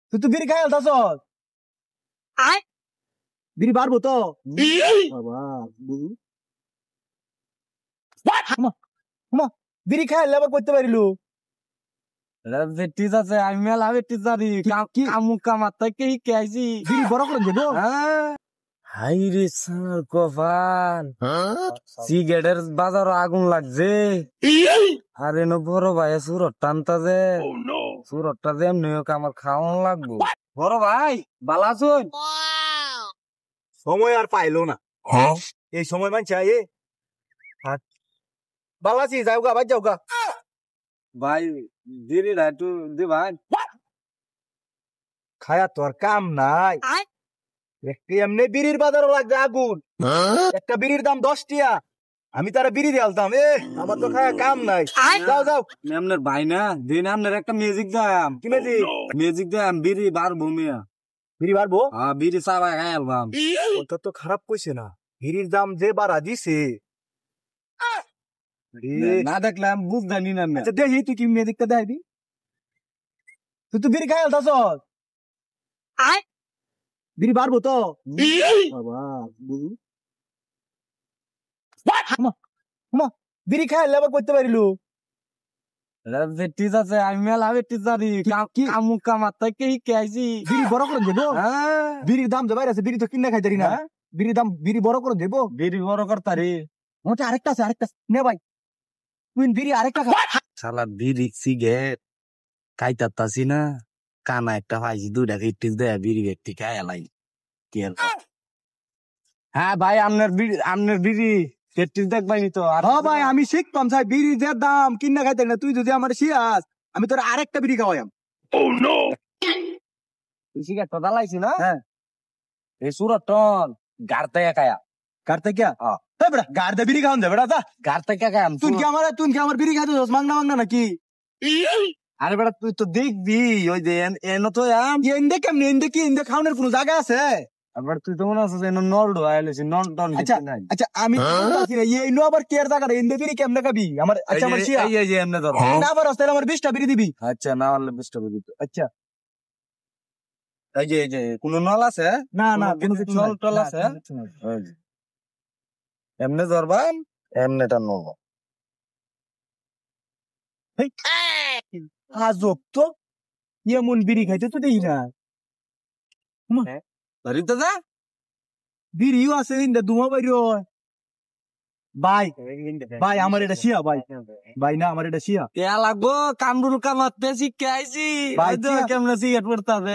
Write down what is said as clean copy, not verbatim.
তুই তো বিড়ি খাই আলতাছ বিড়ি পারবো তো বাবা বিড়ি খাই আনলে আবার করতে পারিল বেটিস আছে আমি মেলা বেটিস জানি কামুক কামার থেকে শিখে আইছি বিড়ি বড় করে দেবো হাই রে সার কপাল সিগারেটের বাজার আগুন লাগছে আরে ন বড় ভাই সুরত টানতা যে সুরতটা যে এমনি হোক আমার খাওয়ান লাগবো বড় ভাই বালা আছুন সময় আর পাইলো না এই সময় মানছে বালাছি যাওগা ভাই যাওগা ভাই দিদি একটু দি ভাই খায়া তোর কাম নাই এমনি বিড়ির বাজারও লাগছে আগুন একটা বিড়ির দাম 10 টিয়া আমি তারা বিড়ি দিয়ে আলতাম আমার তো খায়া কাম নাই যাও যাও আপনার ভাই না দিন আপনার একটা মিউজিক দাম কি মেজি মিউজিক দাম বিড়ি বাড়বো মিয়া বিড়ি বাড়বো বিড়ি চাবাই খাই আলবাম ওটা তো খারাপ কইছে না বিড়ির দাম যে বাড়া দিছে না দেখলাম বুঝদানি না আচ্ছা দেখি তুই কি মিউজিকটা দেখবি তুই তো বিড়ি খাই আলতাছ বিড়ি বাড়বো তো বাবা বিড়ি খাই আনলে আবার করতে পারিল বেটিস আছে আমি মেলা বেটিস জানি কামুক কামার থেকে শিখে আইছি বিড়ি বড় করে দেবো বিড়ির দাম যে বাইরে আছে বিড়ি তো কিনে খাইতারি না বিড়ির দাম বিড়ি বড় করে দেবো বিড়ি বড় করতারি মোটে আরেকটা আছে আরেকটা নে ভাই তুই বিড়ি আরেকটা খা শালা বিড়ি সিগারেট খাইতাছি না কানা একটা পাইছি দুইটা ফিটিস দেয় বিড়ি ব্যক্তি খাই এলাই হ্যাঁ ভাই আপনার বিড়ি ফিটিস দেখবাইনি তো আর হ্যাঁ ভাই আমি শিখতাম চাই বিড়ি যে দাম কিনে খাইতারি না তুই যদি আমার শিয়াস আমি তোর আরেকটা বিড়ি খাওয়াইম তুই সিগারেট তো দালাইছি না হ্যাঁ এই সুরত টন গাড়তে খায়া কাটতে क्या বেটা গাড়তে বিড়ি খাওয়ান যাবে বেটা গাড়তে খায়া তুই কি আমার বিড়ি খাইতে মাংনা মাংনা নাকি আরে বেটা তুই তো দেখবি ওই যে এনো তো এন্ডে কেমনে এন্ডে কি এন্ডে খাওয়ানোর কোনো জায়গা আছে আবার তুই তো মনে আছে নলডো আইলেছি নন টন আচ্ছা আমি এই নো আবার কেয়ার জায়গা এন্ডে বিড়ি কেমনে খাবি আমার আচ্ছা আমার শিয়া এই যে এমনে ধর না আবার রাস্তায় আমার 20টা বিড়ি দিবি আচ্ছা না হলে 20টা বিড়ি তো আচ্ছা এই যে কোন নল আছে না না কোনো নল টল আছে এমনে ধরবাম এমনেটা নল আজব তো এমন বিড়ি খাইতে তো দেই না ধরি তো যা বিড়িও আছে ইন্দা দুমা বাইরো ভাই ভাই আমার এটা শিয়া ভাই ভাই না আমার এটা শিয়া কে লাগবো কামরুল কামাতে শিখে আইছি ভাই কেমনে সিগারেট পড়তে হবে